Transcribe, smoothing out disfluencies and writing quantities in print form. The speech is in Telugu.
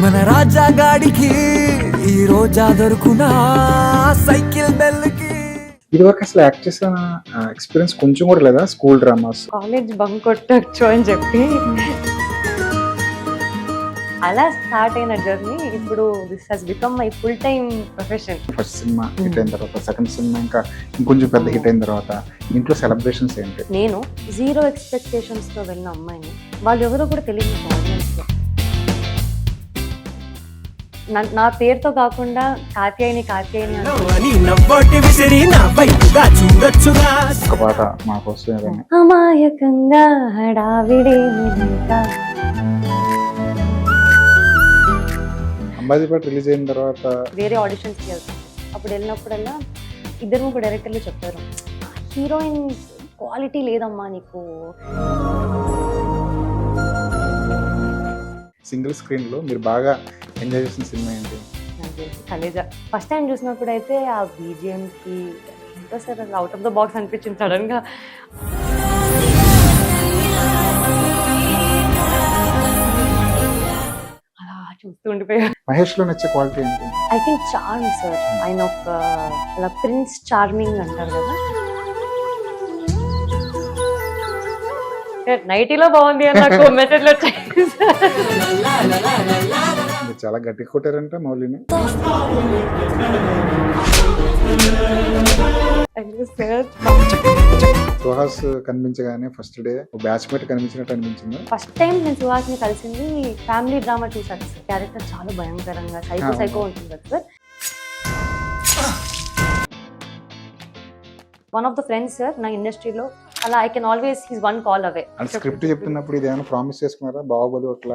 మన రాజా గాడికి ఈ రోజా దొరుకునా సైకిల్ బెల్కి. ఇది వరకు అసలు యాక్ట్ చేసిన ఎక్స్పీరియన్స్ కొంచెం కూడా లేదా? స్కూల్ డ్రామాస్ కాలేజ్ బంక్ కొట్టచ్చు అని చెప్పి అలా స్టార్ట్ అయిన జర్నీ ఇప్పుడు this has become my full time profession. First cinema hit అయిన తర్వాత, సెకండ్ సినిమా ఇంకా ఇంకొంచెం పెద్ద హిట్ అయిన తర్వాత ఇంట్లో సెలబ్రేషన్స్ ఏంటి? నేను జీరో ఎక్స్పెక్టేషన్స్ తో వెళ్ళిన అమ్మాయిని వాళ్ళు ఎవరో కూడా తెలియదు నాకు ఆడియన్స్ లో. నా పేరుతో కాకుండా కాత్యాయని ఒక పాట మా కోసం ఏదైనా అమాయకంగా హడావిడే అంబాజీపేట రిలీజ్ అయిన తర్వాత వేరే ఆడిషన్స్కి వెళ్తాం. అప్పుడు వెళ్ళినప్పుడల్లా ఇద్దరు ముగ్గురు డైరెక్టర్లు చెప్పారు, హీరోయిన్ క్వాలిటీ లేదమ్మా నీకు. సింగిల్ స్క్రీన్ లో మీరు బాగా ఎంజాయ్ చేసిన సినిమా ఏంటి? నాకు తెలిసి కలేజా. ఫస్ట్ టైం చూసినప్పుడు అయితే ఆ బీజిఎంకి ఎంతో sir out of the box అనిపించింది సడన్ గా. అలా చూస్తూ ఉండిపోయాను. మహేష్ లో నచ్చే క్వాలిటీ ఏంటి? I think charm sir. ఆయన ఒక అలా ప్రిన్స్ చార్మింగ్ అంటారు కదా. నైటీలో బాగుంది అని నాకు మెసేజ్లు వచ్చాయి. మీరు చాలా గట్టిగా కొట్టారంటే మౌలిని. సుహాస్ కనిపించగానే ఫస్ట్ డే బ్యాచ్మేట్ కనిపించినట్టు అనిపించింది. ఫస్ట్ టైం నేను సుహాస్ని కలిసింది ఫ్యామిలీ డ్రామా చూసాను సార్. క్యారెక్టర్ చాలా భయంకరంగా సైకో ఉంటుంది కదా sir. One of the friends sir నా ఇండస్ట్రీలో. అలా I can always he's one call away. అంటే స్క్రిప్ట్ చెప్తున్నప్పుడు ఇది ఏమైనా ప్రామిస్ చేసుకున్నారా? బాహుబలి అట్లా